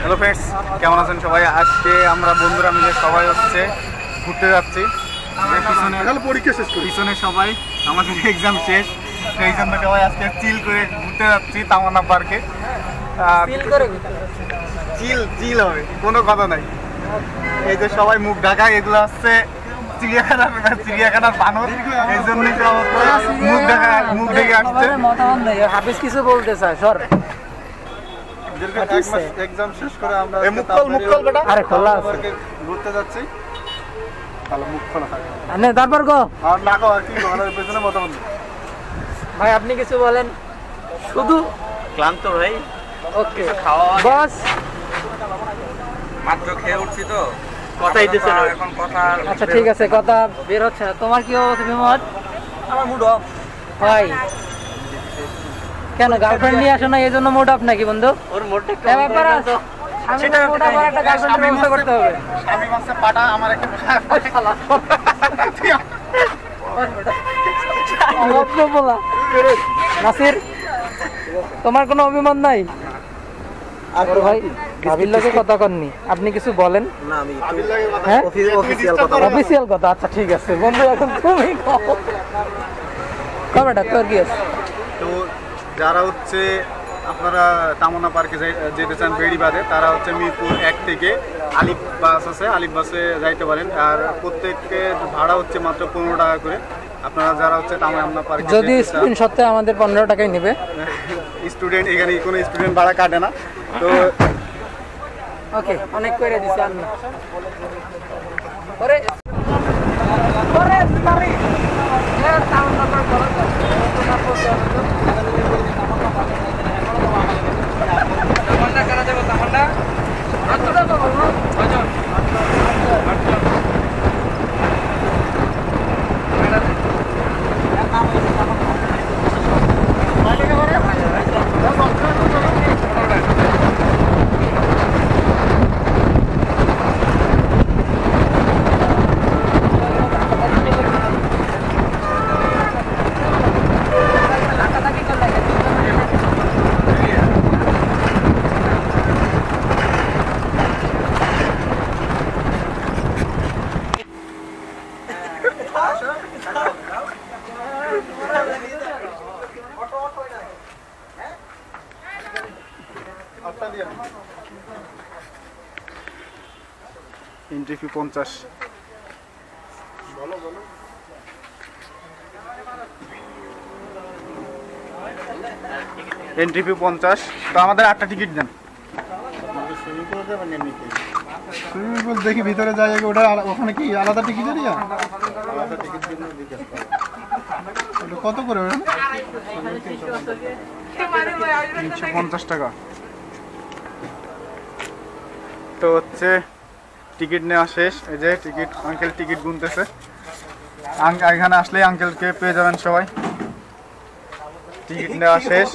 Hello friends, কেমন আছেন সবাই? আজকে আমরা বন্ধুরা মিলে সবাই হচ্ছে ঘুরতে যাচ্ছি। পিছনে সবাই আমাদের এক্সাম শেষ, সেই জন্য সবাই আজকে চিল করে ঘুরতে যাচ্ছি তামান্না পার্কে। চিল হবে, কোনো কথা নাই। এই যে সবাই মুখ ঢাকা, এগুলো হচ্ছে চিড়িয়াখানার বানর, এই জন্যই মুখ ঢেকে আসছে। হাফিজ কিছু বলতে চায় সর। এক্সাম শেষ করে আমরা ঘুরতে যাচ্ছি। তারপর গো ভাই আপনি কিছু বলেন। শুধু ক্লান্ত ভাই, ওকে খাওয়া বস মাত্র খেয়ে উঠছি তো কথাই দিচ্ছে না এখন কথা। আচ্ছা ঠিক আছে, কথা বের হচ্ছে না। তোমার কি অবস্থা বিমত? আমার মুড অফ ভাই কেন গার্লফ্রেন্ড নিয়ে আসো না, এই জন্য মুড অফ নাকি বন্ধু? ওর মুডটা একটু ব্যাপার আছে, সেটা মুড অফ একটা গার্লফ্রেন্ড ব্যবস্থা করতে হবে। আমি মাসে পাটা আমার একটা নাসির তোমার কোনো অভিমান নাই? ভাই ভাবির লোকে কথা কননি, আপনি কিছু বলেন না। আমি হ্যাঁ অফিসিয়াল কথা। আচ্ছা ঠিক আছে বন্ধু, এখন তুমি কবেটা তোর কি আছে? তো যারা হচ্ছে আপনারা তামান্না পার্কে যেতে চান বেড়িবাঁধে, তারা হচ্ছে মিরপুর 1 থেকে আলিফ বাস আছে, আলিফ বাসে যাইতে পারেন। আর প্রত্যেকের ভাড়া হচ্ছে মাত্র 15 টাকা করে। আপনারা যারা হচ্ছে তামান্না পার্কে যদি স্ক্রিনশটে আমাদের 15 টাকাই নেবে। স্টুডেন্ট, এখানে কোনো স্টুডেন্ট ভাড়া কাটে না। তো ওকে, অনেক করে দিছি আমি। ওরে ওরে সরি এর তামান্না পার্ক বড় তো না পড়ছে তো তামান্না করা দেব। তামান্না কতটা বলবো ভজন এন্ট্রি ফি 50। Entry fee 50। তো আমাদের 8টা টিকিট দেন। সুইমিং পুল দেখি ভিতরে যাই, ওটা ওখানে কি আলাদা টিকিট এরিয়া? কত করে? 350 টাকা। তো হচ্ছে টিকিট নেওয়া শেষ। এই যে টিকিট, আঙ্কেল টিকিট গুনতেছে। এখানে আসলে আঙ্কেলকে পেয়ে যাবেন সবাই। টিকিট নেওয়া শেষ।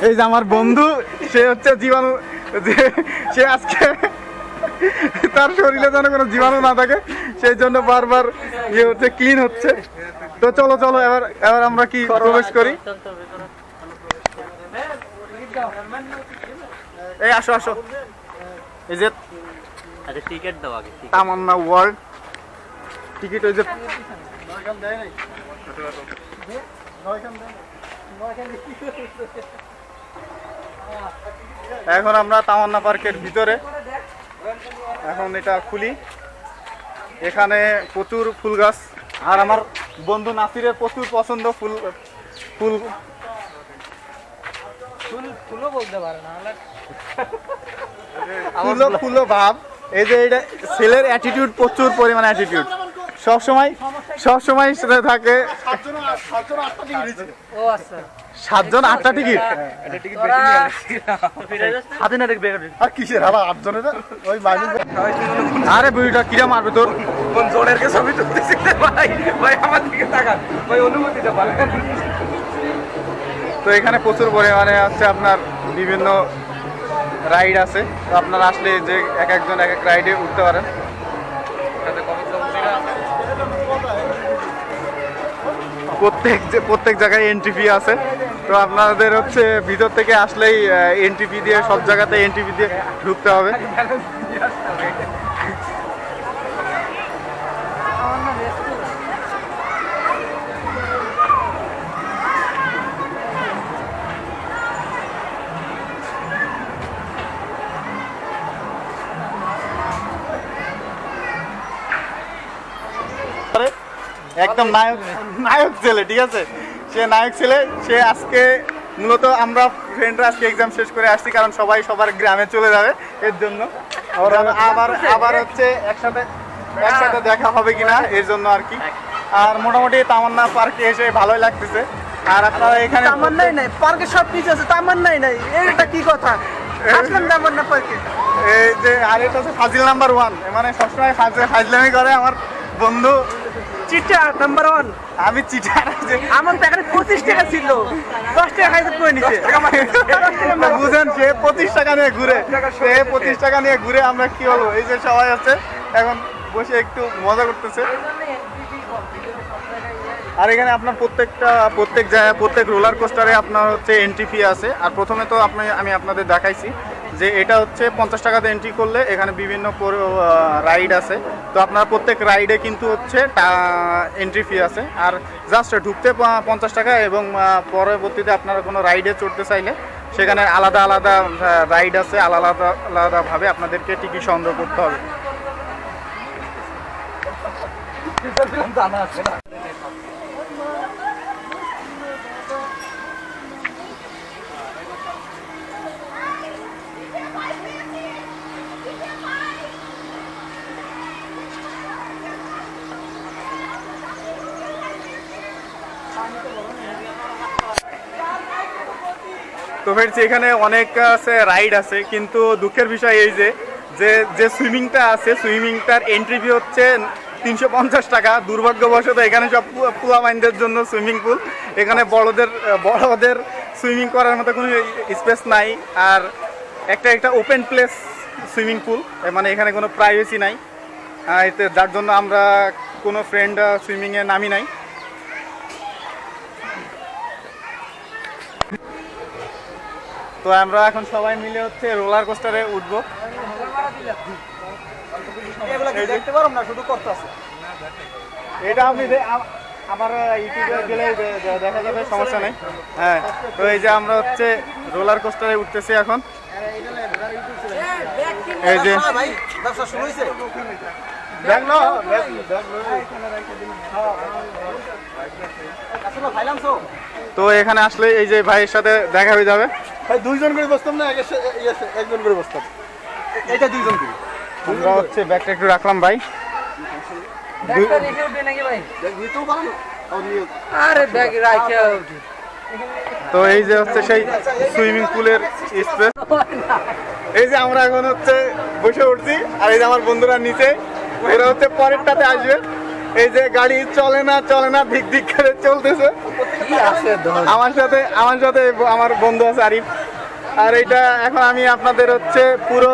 এই যে আমার বন্ধু, সে হচ্ছে জীবাণু, সে আজকে তার শরীরে যেন কোনো জীবাণু না থাকে, সেই জন্য বারবার ইয়ে হচ্ছে, ক্লিন হচ্ছে। তো চলো চলো এবার আমরা কি প্রবেশ করি। এই আসো আসো, এই যে আচ্ছা টিকিট দাও আগে। তামান্না ওয়ার্ল্ড টিকিট। ওই যে এখন আমরা তামান্না পার্কের ভিতরে, এখন এটা খুলি। এখানে প্রচুর ফুল গাছ, আর আমার বন্ধু নাসিরের প্রচুর পছন্দ ফুল। ফুলও বলতে পারে না ফুলো ভাব। এই যে এটা ছেলের অ্যাটিটিউড, প্রচুর পরিমাণে অ্যাটিটিউড, সবসময় সেটা থাকে। 7জন 8টা টিকিট হাতে না দেখবে আর কিসের আবার 8 জনের? ওই আরে বুড়িটা কিরা মারবে তোর? কোন জোরের কে ছবি তুলতেছিস ভাই? ভাই আমার দিকে তাকান ভাই, অনুমতিটা পাবেন। তো এখানে প্রচুর পরিমাণে হচ্ছে আপনার বিভিন্ন রাইড আছে। তো আপনারা আসলে যে একজন এক এক রাইডে উঠতে পারেন। প্রত্যেক জায়গায় এন্ট্রি ফি আছে। তো তো আপনাদের হচ্ছে ভিতর থেকে আসলেই এন্ট্রি ফি দিয়ে সব জায়গাতে এন্ট্রি ফি দিয়ে ঢুকতে হবে। একদম নায়ক নায়ক ছেলে, ঠিক আছে, সে নায়ক ছেলে। সে আজকে মূলত আমরা ফ্রেন্ডরা আজকে এক্সাম শেষ করে আসছি, কারণ সবাই সবার গ্রামে চলে যাবে, এর জন্য আবার আবার হচ্ছে একসাথে দেখা হবে কিনা এর জন্য আর কি। আর মোটামুটি তামান্না পার্কে এসে ভালোই লাগতেছে। আর আপনারা এখানে তামান্নাই নাই পার্কে, সব কিছু আছে, তামান্নাই নাই, এটা কি কথা? আসলাম তামান্না পার্কে। এই যে আর এটা হচ্ছে ফাজিল নাম্বার 1, মানে সবসময় ফাজলামি করে আমার বন্ধু। Cheater number 1। আমি চিটার, আমার প্যাকেটে 25 টাকা ছিল, 10 টাকা খাইতে করে নিছে। বুঝেন, সে 25 টাকা নিয়ে ঘুরে, সে 25 টাকা নিয়ে ঘুরে। আমরা কি বলবো, এই যে সবাই হচ্ছে এখন বসে একটু মজা করতেছে। আর এখানে আপনার প্রত্যেক রোলার কোস্টারে আপনার হচ্ছে এন্ট্রি ফি আছে। আর প্রথমে তো আমি আপনাদের দেখাইছি যে এটা হচ্ছে 50 টাকাতে এন্ট্রি করলে এখানে বিভিন্ন রাইড আছে। তো আপনার প্রত্যেক রাইডে কিন্তু হচ্ছে এন্ট্রি ফি আছে। আর জাস্ট ঢুকতে 50 টাকা, এবং পরবর্তীতে আপনারা কোনো রাইডে চড়তে চাইলে সেখানে আলাদা আলাদা রাইড আছে, আলাদাভাবে আপনাদেরকে টিকিট সংগ্রহ করতে হবে। তো ফ্রেন্ডস, এখানে অনেক আছে রাইড আছে, কিন্তু দুঃখের বিষয় এই যে সুইমিংটা আছে, সুইমিংটার এন্ট্রি ফি হচ্ছে 350 টাকা। দুর্ভাগ্যবশত এখানে সব পোলামাইনদের জন্য সুইমিং পুল, এখানে বড়দের সুইমিং করার মতো কোনো স্পেস নাই। আর একটা ওপেন প্লেস সুইমিং পুল, মানে এখানে কোনো প্রাইভেসি নাই, এতে যার জন্য আমরা কোনো ফ্রেন্ড সুইমিংয়ে নামি নাই। তো আমরা এখন সবাই মিলে হচ্ছে রোলার কোস্টারে উঠবো। দেখতে পারো না, শুধু করতেছে। এটা আপনি আমার ইউটিউবে গেলে দেখা যাবে, সমস্যা নেই। হ্যাঁ, তো এই যে আমরা হচ্ছে রোলার কোস্টারে উঠতেছি এখন। এই যে ব্যবসা শুরু হয়েছে। তো এখানে আসলে এই যে ভাইয়ের সাথে দেখা হয়ে যাবে। ভাই 2 জন করে বসতাম না, একজন করে বসতাম। এটা 2 জন করে। আমরা হচ্ছে ব্যাগটা একটু রাখলাম ভাই। ব্যাগটা রেখে উঠবে নাকি ভাই? ব্যাগ নিতেও পারো না। আরে ব্যাগ রাখে উঠি। তো এই যে হচ্ছে সেই সুইমিং পুলের স্পেস। এই যে আমরা এখন হচ্ছে বসে উঠছি, আর এই যে আমার বন্ধুরা নিচে, এরা হচ্ছে পরেরটাতে আসবে। এই যে গাড়ি চলে না দিক দিক করে চলতেছে। আমার সাথে আমার বন্ধু আছে আরিফ। আর এইটা এখন আমি আপনাদের হচ্ছে পুরো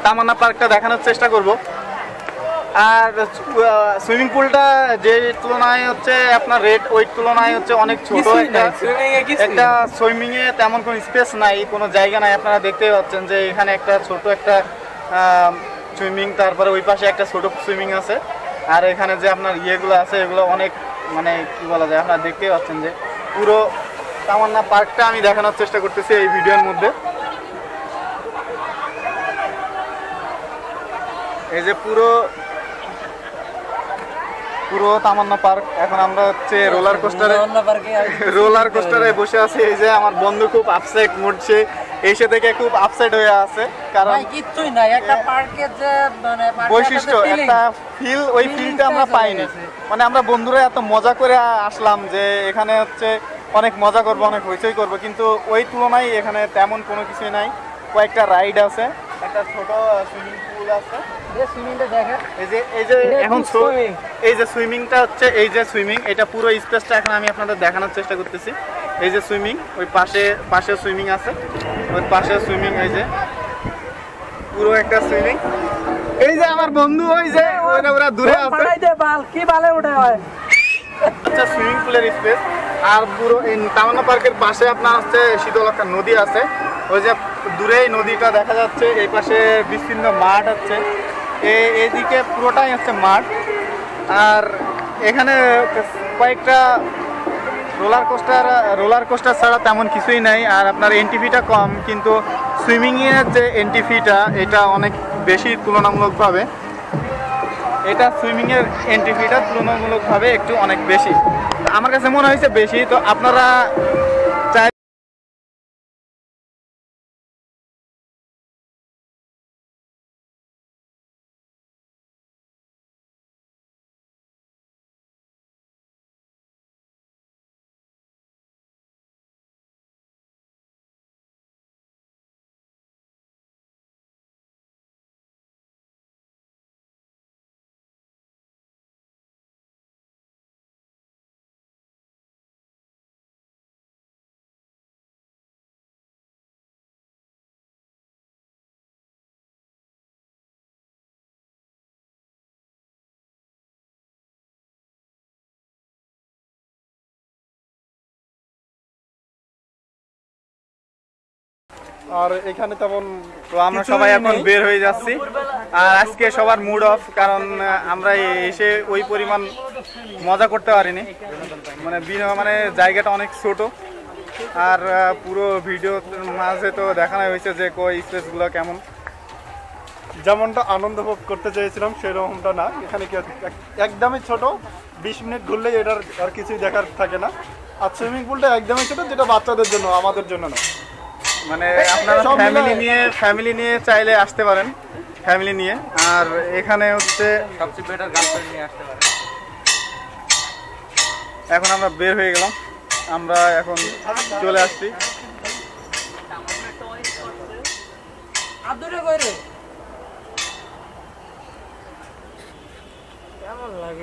তামান্না পার্কটা দেখানোর চেষ্টা করব। আর সুইমিং পুলটা যে তুলনায় হচ্ছে আপনার রেট, ওই তুলনায় হচ্ছে অনেক ছোট। একটা সুইমিংয়ে তেমন কোনো স্পেস নাই, কোনো জায়গা নাই। আপনারা দেখতেই পাচ্ছেন যে এখানে একটা ছোট একটা সুইমিং, তারপরে ওই পাশে একটা ছোট সুইমিং আছে। আর এখানে যে আপনার ইয়েগুলো আছে, এগুলো অনেক, মানে কি বলা যায়, আপনারা দেখতেই পাচ্ছেন যে পুরো তামান্না পার্কটা আমি দেখানোর চেষ্টা করতেছি এই ভিডিওর মধ্যে। এই যে পুরো তামান্না পার্ক। এখন আমরা হচ্ছে রোলার কোস্টারে বসে আছি। এই যে আমার বন্ধু খুব আপসেট মুড, সে এসে থেকে খুব আপসেট হয়ে আছে, কারণ কিছুই নাই। একটা পার্কের যে মানে বৈশিষ্ট্য, একটা ফিল, ওই ফিলটা আমরা পাইনি। মানে আমরা বন্ধুরা এত মজা করে আসলাম যে এখানে হচ্ছে অনেক মজা করবো, অনেক হইচই করবো, কিন্তু ওই তুলনায় এখানে তেমন কোনো কিছুই নাই। কয়েকটা রাইড আছে, একটা ছোট সুইমিং পুল আছে। এই যে সুইমিংটা হচ্ছে, এই যে সুইমিং, এটা পুরো স্পেসটা এখন আমি আপনাদের দেখানোর চেষ্টা করতেছি। এই যে সুইমিং, ওই পাশে সুইমিং আছে, ওই পাশে সুইমিং, এই যে পুরো একটা সুইমিং। এই যে আমার বন্ধু, ওই যে ওরা দূরে আছে। কি বালে ওঠে হয় আচ্ছা, সুইমিং পুলের স্পেস। আর পুরো এই তামান্না পার্কের পাশে আপনার হচ্ছে শীতলক্ষা নদী আছে, ওই যে দূরেই নদীটা দেখা যাচ্ছে, এই পাশে বিস্তীর্ণ মাঠ হচ্ছে, এদিকে পুরোটাই হচ্ছে মাঠ। আর এখানে কয়েকটা রোলার কোস্টার ছাড়া তেমন কিছুই নাই। আর আপনার এন্ট্রি ফিটা কম, কিন্তু সুইমিংয়ের যে এন্ট্রি ফিটা এটা অনেক বেশি তুলনামূলকভাবে, এটা সুইমিংয়ের এন্ট্রি ফিটা তুলনামূলকভাবে একটু অনেক বেশি, আমার কাছে মনে হয়েছে বেশি। তো আপনারা চাই আর এখানে তেমন তো আমরা সবাই এখন বের হয়ে যাচ্ছি। আর আজকে সবার মুড অফ, কারণ আমরা এসে ওই পরিমাণ মজা করতে পারিনি, মানে জায়গাটা অনেক ছোট। আর পুরো ভিডিওর মাঝে তো দেখানো হয়েছে যে কই স্পেসগুলো কেমন। যেমনটা আনন্দ ভোগ করতে চেয়েছিলাম সেরকমটা না, এখানে কি একদমই ছোট, 20 মিনিট ঘুরলেই এটার আর কিছুই দেখার থাকে না। আর সুইমিং পুলটা একদমই ছোট, যেটা বাচ্চাদের জন্য, আমাদের জন্য না। মানে আপনারা ফ্যামিলি নিয়ে চাইলে আসতে পারেন, ফ্যামিলি নিয়ে। আর এখানে হচ্ছে সবচেয়ে বেটার গার্লফ্রেন্ড নিয়ে আসতে পারে। এখন আমরা বের হয়ে গেলাম, আমরা এখন চলে আসছি। আদরে কইরে কেমন লাগে।